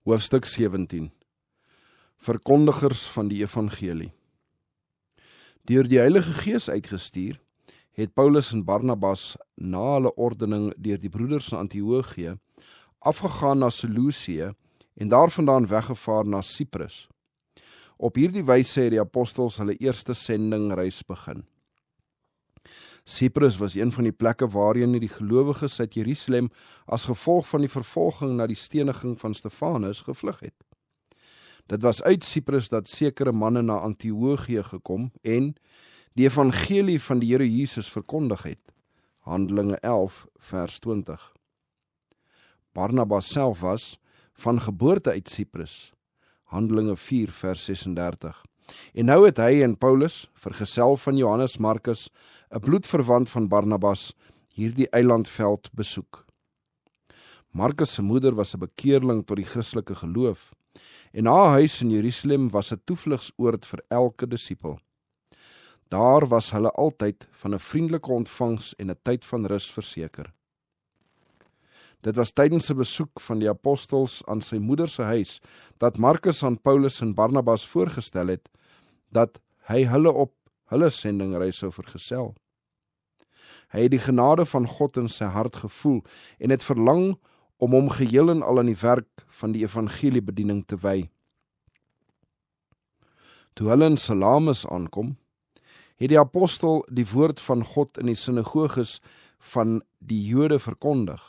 Hoofstuk 17. Verkondigers van die evangelie. Deur die Heilige Gees uitgestuur, het Paulus en Barnabas na hulle ordening deur die broeders in Antiochië afgegaan na Seleucië en daarvandaan weggevaar na Cyprus. Op hierdie wyse het die apostels hulle eerste sendingreis begin. Cyprus was een van die plekke waarheen die gelowiges uit Jerusalem as gevolg van die vervolging na die steniging van Stefanus gevlug het. Dit was uit Cyprus dat sekere manne na Antiochië gekom en die evangelie van die Here Jesus verkondig het. Handelinge 11 vers 20. Barnabas self was van geboorte uit Cyprus. Handelinge 4 vers 36. En nou het hy en Paulus, vergesel van Johannes Markus, 'n bloedverwant van Barnabas, hierdie eilandveld besoek. Markus se moeder was 'n bekeerling tot die Christelike geloof, en haar huis in Jerusalem was 'n toevlugsoord vir elke disipel. Daar was hulle altyd van 'n vriendelike ontvangs en 'n tyd van rus verseker. Dit was tydens 'n besoek van die apostels aan sy moeder se huis, dat Markus aan Paulus en Barnabas voorgestel het, dat hy hulle op hulle sendingreis sou vergesel. Hy het die genade van God in sy hart gevoel en het verlang om hom geheel en al aan die werk van die evangeliebediening te wy. Toe hulle in Salamis aankom, het die apostel die woord van God in die sinagoges van die Jode verkondig.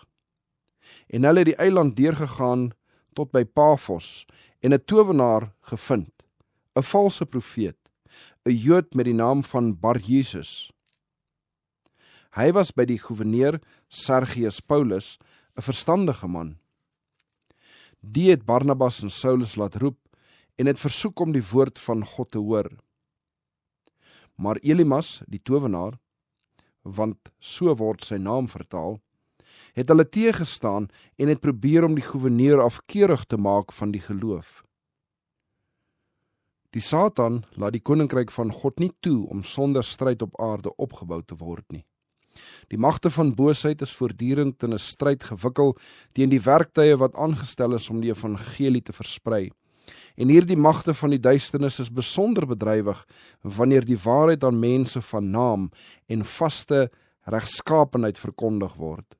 En hulle het die eiland deurgegaan tot by Pafos en 'n towenaar gevind, 'n valse profeet, 'n Jood met die naam van Bar-Jesus. Hy was by die goewerneur Sergius Paulus, 'n verstandige man. Die het Barnabas en Saulus laat roep en het versoek om die woord van God te hoor. Maar Elimas, die towenaar, want so word sy naam vertaal, het hulle teëgestaan en het probeer om die goewerneur afkeurig te maak van die geloof. Die Satan laat die koninkryk van God nie toe om sonder stryd op aarde opgebou te word nie. Die magte van boosheid is voortdurend in 'n stryd gewikkel teen die werktuie wat aangestel is om die evangelie te versprei. En hierdie magte van die duisternis is besonder bedrywig wanneer die waarheid aan mense van naam en vaste regskaapenheid verkondig word.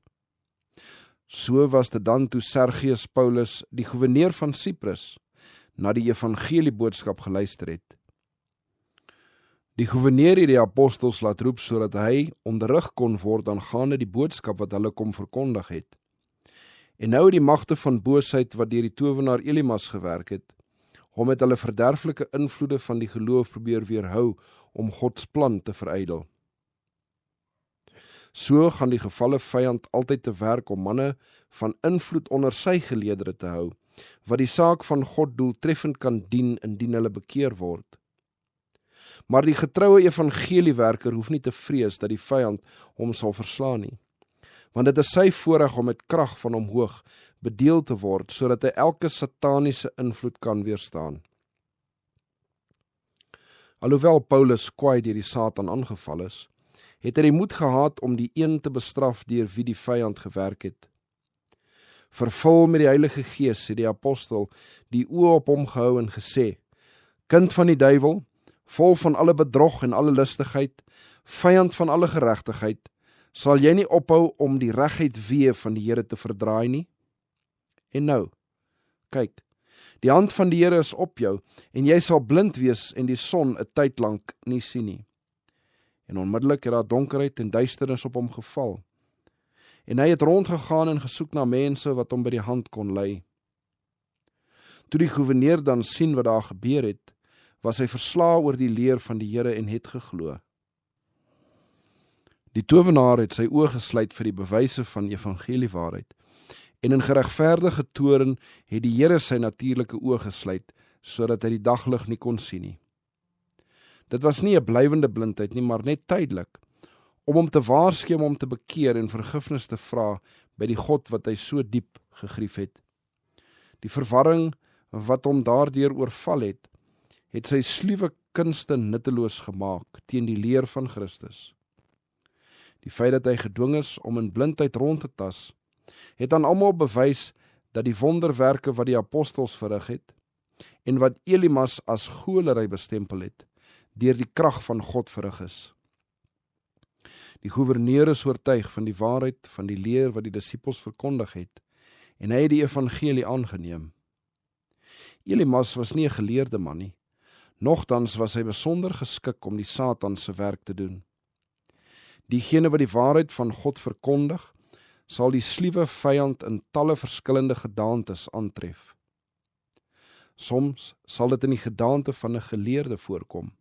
So was dit dan toe Sergius Paulus, die goewerneur van Cyprus, na die evangelieboodskap geluister het. Die goewerneur het die apostels laat roep sodat hy onderrig kon word aangaande die boodskap wat hulle kom verkondig het. En nou die magte van boosheid wat deur die towenaar Elimas gewerk het, hom met hulle verderflike invloede van die geloof probeer weerhou om Gods plan te verydel. So gaan die gevalle vyand altyd te werk om manne van invloed onder sy geleedere te hou, wat die saak van God doeltreffend kan dien indien hulle bekeer word. Maar die getroue evangeliewerker hoef nie te vrees dat die vyand hom sal verslaan nie, want dit is sy voorreg om met krag van omhoog bedeel te word, sodat hy elke sataniese invloed kan weerstaan. Alhoewel Paulus kwaai deur die Satan aangeval is, het hy die moed gehad om die een te bestraf deur wie die vyand gewerk het. Vervul met die Heilige Gees het die apostel die oë op hom gehou en gesê: Kind van die duiwel, vol van alle bedrog en alle listigheid, vyand van alle geregtigheid, sal jy nie ophou om die regheid weë van die Here te verdraai nie? En nou, kyk, die hand van die Here is op jou, en jy sal blind wees en die son 'n tyd lank nie sien nie. En onmiddellik het daar donkerheid en duisternis op hom geval. En hy het rondgegaan en gesoek na mense wat hom by die hand kon lei. Toe die goewerneur dan sien wat daar gebeur het, was hy verslae oor die leer van die Here en het geglo. Die towenaar het sy oë gesluit vir die bewyse van evangeliewaarheid, en in geregverdige toorn het die Here sy natuurlike oë gesluit, sodat hy die daglig nie kon sien nie. Dit was nie 'n blywende blindheid nie, maar net tydelik, om hom te waarsku om hom te bekeer en vergifnis te vra by die God wat hy so diep gegrief het. Die verwarring wat hom daardeur oorval het, het sy sluwe kunste nutteloos gemaak teen die leer van Christus. Die feit dat hy gedwing is om in blindheid rond te tas, het aan almal bewys dat die wonderwerke wat die apostels verrig het, en wat Elimas as goolery bestempel het, deur die krag van God verrig is. Die goewerneur is oortuig van die waarheid van die leer wat die disippels verkondig het, en hy het die evangelie aangeneem. Elimas was nie 'n geleerde man nie, nogtans was hy besonder geskik om die Satan se werk te doen. Diegene wat die waarheid van God verkondig, sal die sluwe vyand in talle verskillende gedaantes aantref. Soms sal dit in die gedaante van 'n geleerde voorkom,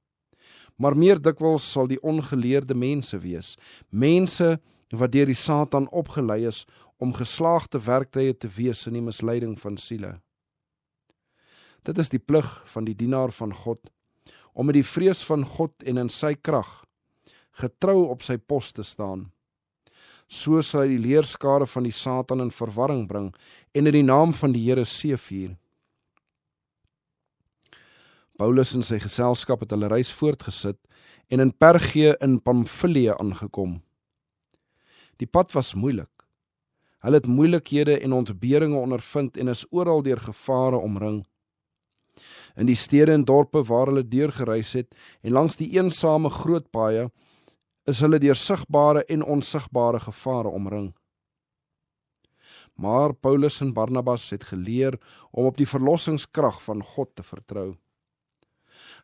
maar meer dikwels sal die ongeleerde mense wees, mense wat deur die Satan opgelei is om geslaagde werktuie te wees in die misleiding van siele. Dit is die plig van die dienaar van God, om met die vrees van God en in sy krag, getrou op sy pos te staan. So sal hy die leerskare van die Satan in verwarring bring, en in die naam van die Here seëvier. Paulus en sy geselskap het hulle reis voortgesit, en in Perge in Pamfilië aangekom. Die pad was moeilik. Hulle het moeilikhede en ontberinge ondervind, en is oral deur gevare omring. In die stede en dorpe waar hulle deurgereis het, en langs die eensame groot paaie, is hulle deur sigbare en onsigbare gevare omring. Maar Paulus en Barnabas het geleer om op die verlossingskrag van God te vertrou.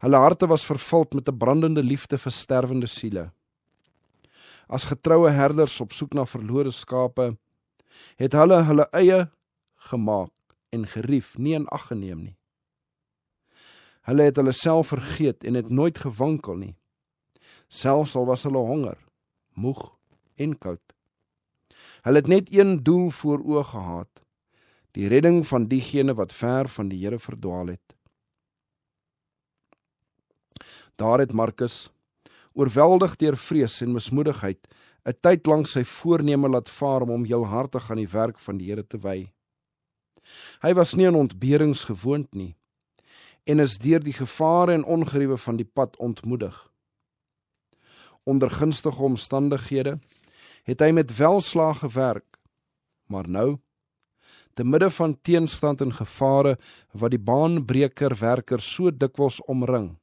Hulle harte was vervuld met 'n brandende liefde vir sterwende siele. As getroue herders op soek na verlore skape, het hulle eie gemaak en gerief nie in ag geneem nie. Hulle het hulle self vergeet en het nooit gewankel nie, selfs al was hulle honger, moeg en koud. Hulle het net een doel voor oë gehad, die redding van diegene wat ver van die Here verdwaal het. Daar het Markus, oorweldig deur vrees en mismoedigheid, 'n tyd lank sy voorneme laat vaar om heelhartig aan die werk van die Here te wy. Hy was nie aan ontberings gewoond nie, en is deur die gevare en ongeriewe van die pad ontmoedig. Onder gunstige omstandighede het hy met welslaag gewerk, maar nou, te midde van teenstand en gevare wat die baanbreker werker so dikwels omring,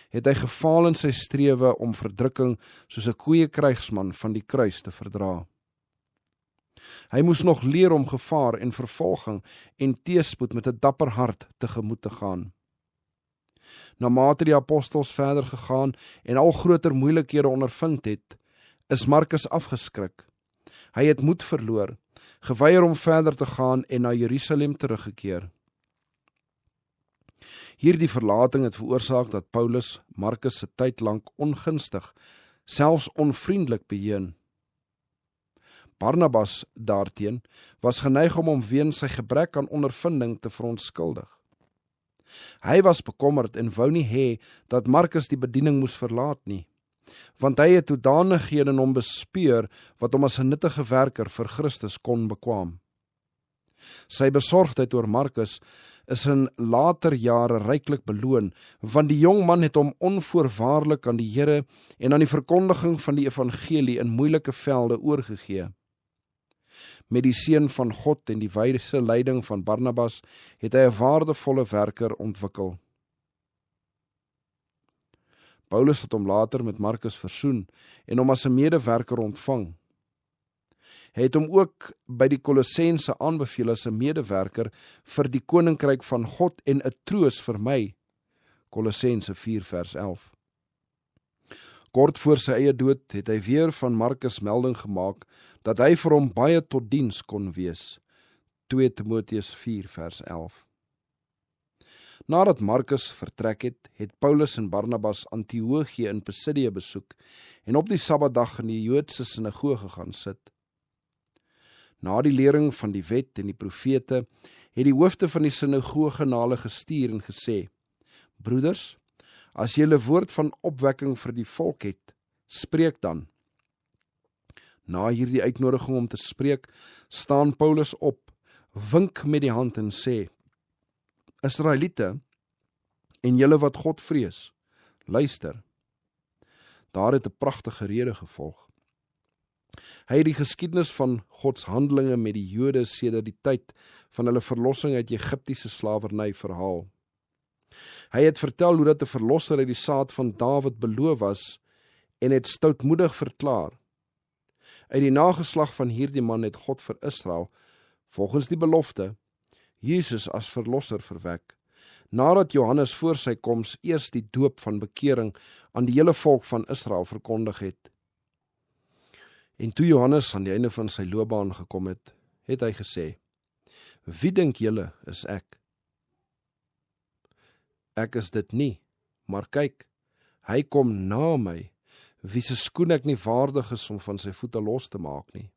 het hy gefaal in sy strewe om verdrukking soos 'n goeie krygsman van die kruis te verdra. Hy moes nog leer om gevaar en vervolging en teëspoed met 'n dapper hart tegemoet te gaan. Naarmate die apostels verder gegaan en al groter moeilikhede ondervind het, is Markus afgeskrik. Hy het moed verloor, geweier om verder te gaan en na Jerusalem teruggekeer. Hierdie verlating het veroorsaak dat Paulus Markus se tyd lank ongunstig, selfs onvriendelik beheun. Barnabas daarteen was geneig om hom weens sy gebrek aan ondervinding te verontskuldig. Hy was bekommerd en wou nie hê dat Markus die bediening moes verlaat nie, want hy het hoedanighede in hom bespeur wat hom as 'n nuttige werker vir Christus kon bekwam. Sy besorgdheid oor Markus is in later jare ryklik beloon, want die jong man het hom onvoorwaardelik aan die Here en aan die verkondiging van die evangelie in moeilike velde oorgegee. Met die seën van God en die wyse leiding van Barnabas het hy 'n waardevolle werker ontwikkel. Paulus het hom later met Markus versoen en hom as 'n medewerker ontvang. Hy het hom ook by die Kolossense aanbeveel as 'n medewerker vir die koninkryk van God en 'n troos vir my. Kolossense 4 vers 11. Kort voor sy eie dood het hy weer van Markus melding gemaak dat hy vir hom baie tot diens kon wees. 2 Timoteus 4 vers 11. Nadat Markus vertrek het, het Paulus en Barnabas Antiochië in Pisidië besoek en op die Sabbatdag in die Joodse sinagoge gaan sit. Na die lering van die wet en die profete, het die hoofde van die sinagoge na hulle gestuur en gesê: Broeders, as julle woord van opwekking vir die volk het, spreek dan. Na hierdie uitnodiging om te spreek, staan Paulus op, wink met die hand en sê: Israeliete, en julle wat God vrees, luister. Daar het 'n pragtige rede gevolg. Hy het die geskiedenis van Gods handelinge met die Jode sedert die tyd van hulle verlossing uit Egiptiese slawerny verhaal. Hy het vertel hoe dat 'n verlosser uit die saad van Dawid beloof was en het stoutmoedig verklaar: uit die nageslag van hierdie man het God vir Israel, volgens die belofte, Jesus as verlosser verwek, nadat Johannes voor sy koms eers die doop van bekering aan die hele volk van Israel verkondig het. En toe Johannes aan die einde van sy loopbaan gekom het, het hy gesê: wie dink julle is ek? Ek is dit nie, maar kyk, hy kom na my, wie se skoen ek nie waardig is om van sy voete los te maak nie.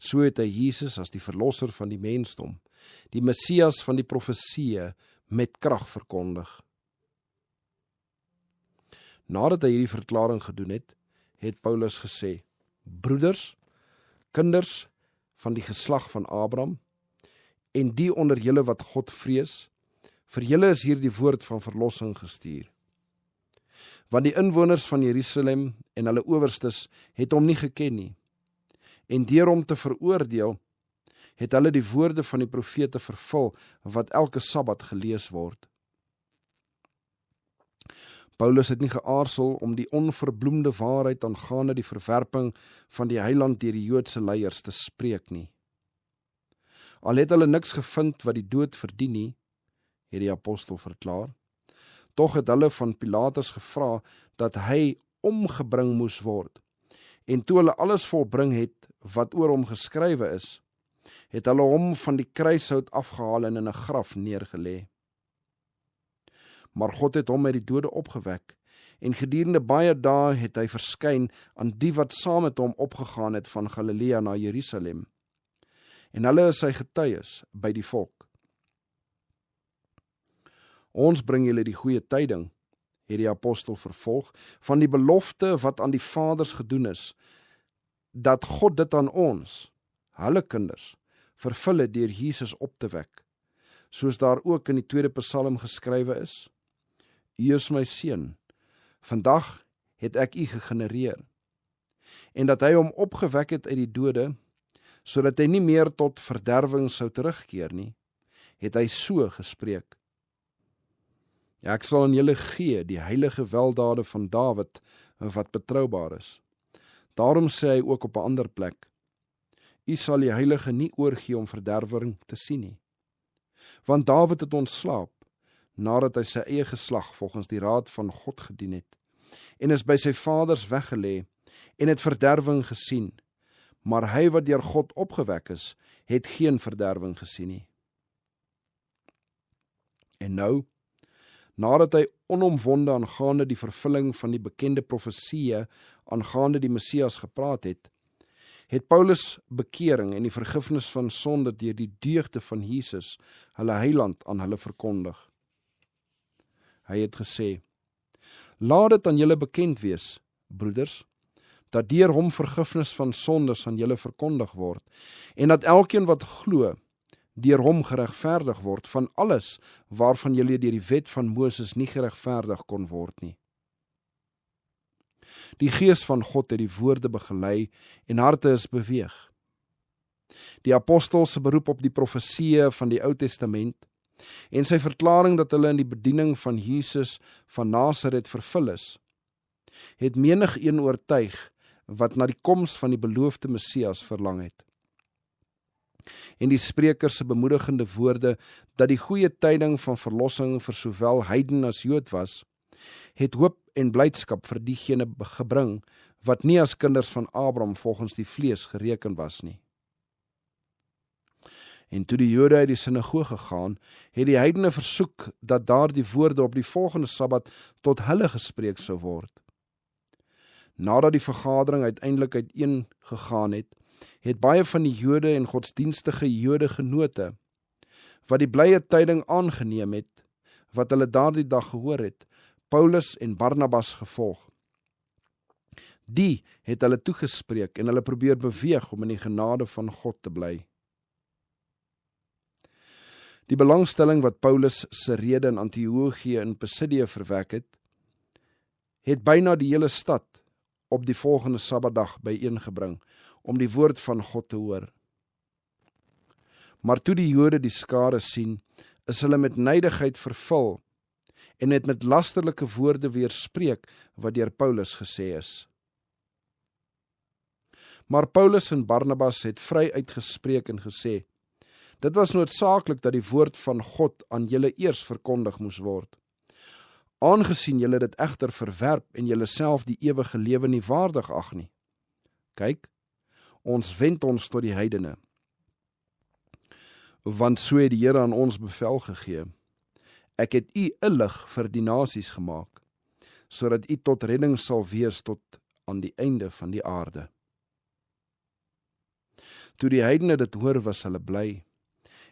So het hy Jesus as die verlosser van die mensdom, die Messias van die profesieë, met krag verkondig. Nadat hy hierdie verklaring gedoen het, het Paulus gesê: broeders, kinders van die geslag van Abraham, en die onder julle wat God vrees, vir julle is hier die woord van verlossing gestuur. Want die inwoners van Jerusalem en hulle owerstes het hom nie geken nie, en deur hom te veroordeel, het hulle die woorde van die profete vervul, wat elke Sabbat gelees word. Paulus het nie geaarsel om die onverbloemde waarheid aangaande die verwerping van die heiland deur die Joodse leiers te spreek nie. Al het hulle niks gevind wat die dood verdien nie, het die apostel verklaar, tog het hulle van Pilatus gevra dat hy omgebring moes word, en toe hulle alles volbring het wat oor hom geskrywe is, het hulle hom van die kruishout afgehaal en in 'n graf neergelê. Maar God het hom uit die dode opgewek, en gedurende baie dae het hy verskyn aan die wat saam met hom opgegaan het van Galilea na Jerusalem, en hulle is sy getuies by die volk. Ons bring julle die goeie tyding, het die apostel vervolg, van die belofte wat aan die vaders gedoen is, dat God dit aan ons, hulle kinders, vervul het deur Jesus op te wek, soos daar ook in die 2de Psalm geskrywe is: U is my seun, vandag het ek u gegenereer, en dat hy hom opgewek het uit die dode, sodat hy nie meer tot verderwing sou terugkeer nie, het hy so gespreek: ja, ek sal aan julle gee die heilige weldade van Dawid, wat betroubaar is. Daarom sê hy ook op 'n ander plek: U sal die heilige nie oorgee om verderwing te sien nie. Want Dawid het ontslaap, nadat hy sy eie geslag volgens die raad van God gedien het, en is by sy vaders weggelê, en het verderwing gesien, maar hy wat deur God opgewek is, het geen verderwing gesien nie. En nou, nadat hy onomwonde aangaande die vervulling van die bekende profesieë aangaande die Messias gepraat het, het Paulus bekering en die vergifnis van sonde deur die deugde van Jesus, hulle heiland, aan hulle verkondig. Hy het gesê: laat dit aan julle bekend wees, broeders, dat deur hom vergifnis van sondes aan julle verkondig word, en dat elkeen wat glo, deur hom geregverdig word van alles waarvan julle deur die wet van Moses nie geregverdig kon word nie. Die Gees van God het die woorde begelei en harte is beweeg. Die apostel se beroep op die profesieë van die Ou Testament en sy verklaring dat hulle in die bediening van Jesus van Nasaret vervul is, het menig een oortuig wat na die koms van die beloofde Messias verlang het. En die spreker se bemoedigende woorde dat die goeie tyding van verlossing vir sowel heiden as Jood was, het hoop en blydskap vir diegene gebring wat nie as kinders van Abraham volgens die vlees gereken was nie. En toe die Jode uit die sinagoge gaan, het die heidene versoek dat daar die woorde op die volgende Sabbat tot hulle gespreek sou word. Nadat die vergadering uiteindelik uiteengegaan het, het baie van die Jode en godsdienstige Jode genote, wat die blye tyding aangeneem het, wat hulle daardie dag gehoor het, Paulus en Barnabas gevolg. Die het hulle toegespreek en hulle probeer beweeg om in die genade van God te bly. Die belangstelling wat Paulus se rede in Antiochië en Pisidië verwek het byna die hele stad op die volgende Sabbatdag byeengebring, om die woord van God te hoor. Maar toe die Jode die skare sien, is hulle met nydigheid vervul, en het met lasterlike woorde weerspreek, wat deur Paulus gesê is. Maar Paulus en Barnabas het vry uitgespreek en gesê, dit was noodsaaklik dat die woord van God aan julle eers verkondig moes word. Aangesien julle dit egter verwerp en julle self die ewige lewe nie waardig ag nie. Kyk, ons wend ons tot die heidene. Want so het die Here aan ons bevel gegee. Ek het u 'n lig vir die nasies gemaak, sodat u tot redding sal wees tot aan die einde van die aarde. Toe die heidene dit hoor, was hulle bly,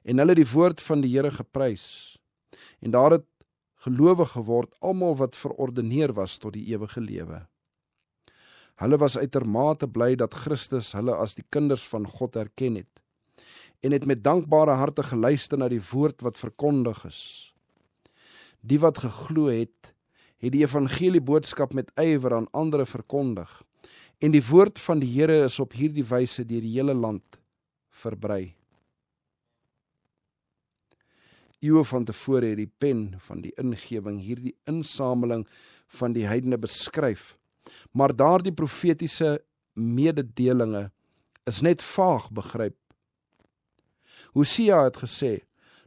en hulle die woord van die Here geprys, en daar het gelowig geword almal wat verordeneer was tot die ewige lewe. Hulle was uitermate bly dat Christus hulle as die kinders van God erken het, en het met dankbare harte geluister na die woord wat verkondig is. Die wat geglo het, het die evangelie boodskap met ywer aan ander verkondig, en die woord van die Here is op hierdie wyse deur die hele land verbrei. Eeue van tevore het die pen van die ingewing hierdie insameling van die heidene beskryf, maar daardie profetiese mededelinge is net vaag begryp. Hosea het gesê,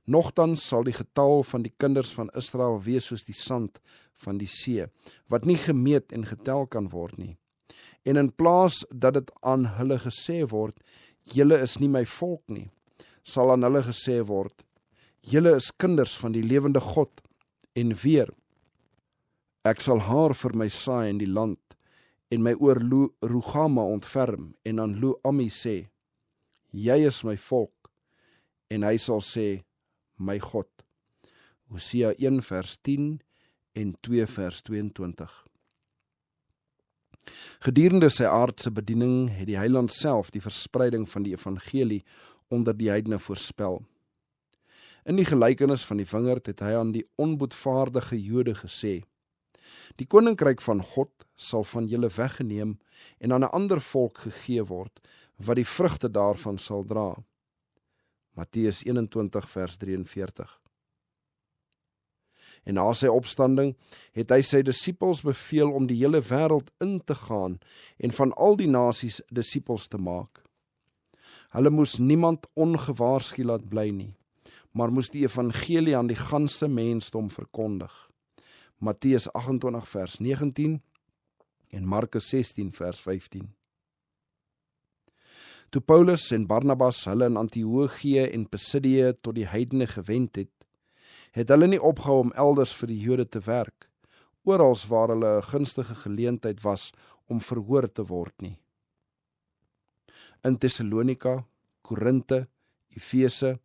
nogtans sal die getal van die kinders van Israel wees soos die sand van die see, wat nie gemeet en getel kan word nie. En in plaas dat dit aan hulle gesê word, julle is nie my volk nie, sal aan hulle gesê word, julle is kinders van die lewende God, en weer, ek sal haar vir my saai in die land, en my oor Rugama ontferm, en aan Lo-Ammi sê, jy is my volk, en hy sal sê, my God. Hosea 1 vers 10 en 2 vers 22. Gedurende sy aardse bediening het die Heiland self die verspreiding van die evangelie onder die heidene voorspel. In die gelykenis van die wingerd het hy aan die onboetvaardige Jode gesê, die koninkryk van God sal van julle weggeneem en aan 'n ander volk gegee word, wat die vrugte daarvan sal dra. Matteus 21 vers 43. En na sy opstanding het hy sy disippels beveel om die hele wêreld in te gaan en van al die nasies disippels te maak. Hulle moes niemand ongewaarsku laat bly nie, maar moes die evangelie aan die ganse mensdom verkondig. Matteus 28 vers 19 en Markus 16 vers 15. Toe Paulus en Barnabas hulle in Antiochië en Pisidië tot die heidene gewend het hulle nie opgehou om elders vir die Jode te werk, orals waar hulle 'n gunstige geleentheid was om verhoor te word nie. In Tessalonika, Korinte, Efese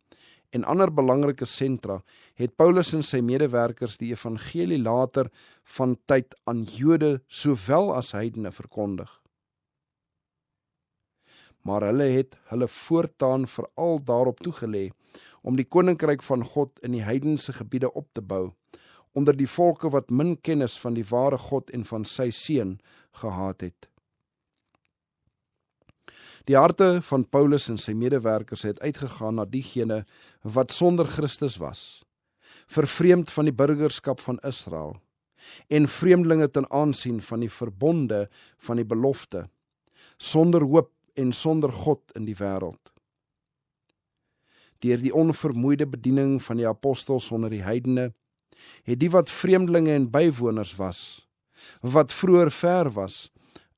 en ander belangrike sentra het Paulus en sy medewerkers die evangelie later van tyd aan Jode sowel as heidene verkondig. Maar hulle het hulle voortaan veral daarop toegelê om die koninkryk van God in die heidense gebiede op te bou, onder die volke wat min kennis van die ware God en van sy seun gehad het. Die harte van Paulus en sy medewerkers het uitgegaan na diegene wat sonder Christus was, vervreemd van die burgerskap van Israel, en vreemdelinge ten aansien van die verbonde van die belofte, sonder hoop en sonder God in die wêreld. Deur die onvermoeide bediening van die apostels onder die heidene, het die wat vreemdelinge en bywoners was, wat vroeër ver was,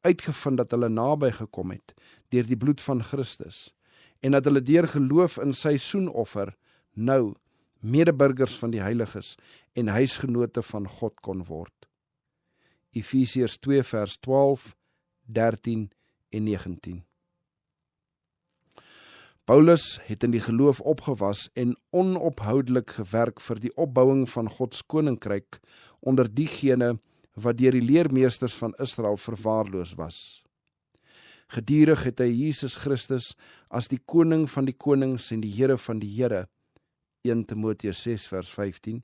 uitgevind dat hulle naby gekom het deur die bloed van Christus, en dat hulle deur geloof in sy soenoffer nou medeburgers van die heiliges en huisgenote van God kon word. Efesiërs 2 vers 12, 13 en 19. Paulus het in die geloof opgewas en onophoudelik gewerk vir die opbouing van Gods koninkryk onder diegene wat deur die leermeesters van Israel verwaarloos was. Gedurig het hy Jesus Christus as die koning van die konings en die Here van die Here, 1 Timoteus 6 vers 15,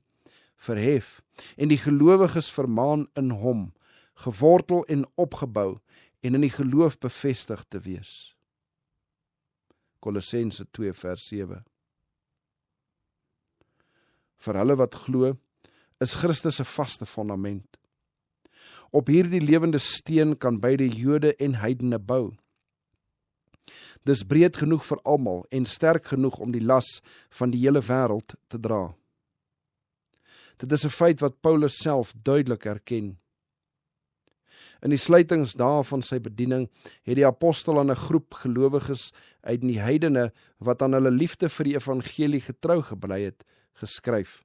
verhef en die gelowiges vermaan in hom, gewortel en opgebou en in die geloof bevestig te wees. Kolossense 2 vers 7. Vir hulle wat glo, is Christus 'n vaste fondament. Op hierdie lewende steen kan beide Jode en heidene bou. Dis breed genoeg vir almal en sterk genoeg om die las van die hele wêreld te dra. Dit is 'n feit wat Paulus self duidelik erken. In die sluitingsdae van sy bediening het die apostel aan 'n groep gelowiges uit die heidene wat aan hulle liefde vir die evangelie getrou gebly het, geskryf.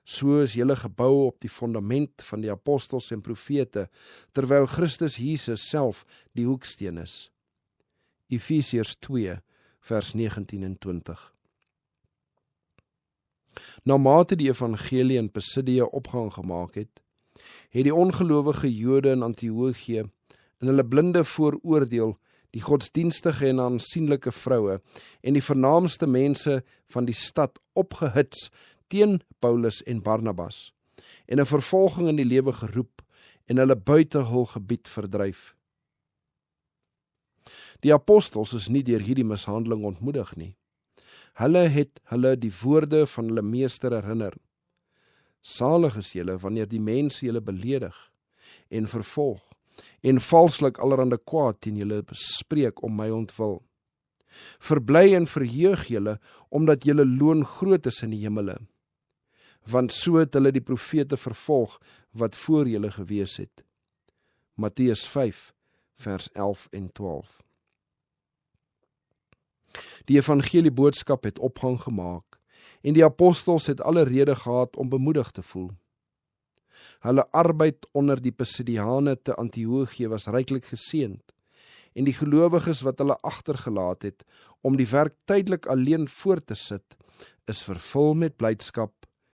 So is julle gebou op die fondament van die apostels en profete, terwyl Christus Jesus self die hoeksteen is. Efesiërs 2 vers 19 en 20. Na mate die evangelie in Pisidia opgang gemaak het die ongelowige Jode in Antiochië in hulle blinde vooroordeel die godsdienstige en aansienlike vroue en die vernaamste mense van die stad opgehits teen Paulus en Barnabas en 'n vervolging in die lewe geroep en hulle buite hul gebied verdryf. Die apostels is nie deur hierdie mishandeling ontmoedig nie. Hulle het hulle die woorde van hulle meester herinner. Salig is julle wanneer die mense julle beledig en vervolg en valslik allerhande kwaad teen julle bespreek om my ontwil. Verbly en verheug julle omdat julle loon groot is in die hemele. Want so het hulle die profete vervolg wat voor julle gewees het. Matteus 5 vers 11 en 12. Die evangelieboodskap het opgang gemaak en die apostels het alle rede gehad om bemoedig te voel. Hulle arbeid onder die Pisidiane te Antiochië was ryklik geseënd en die gelowiges wat hulle agtergelaat het om die werk tydelik alleen voort te sit, is vervul met blydskap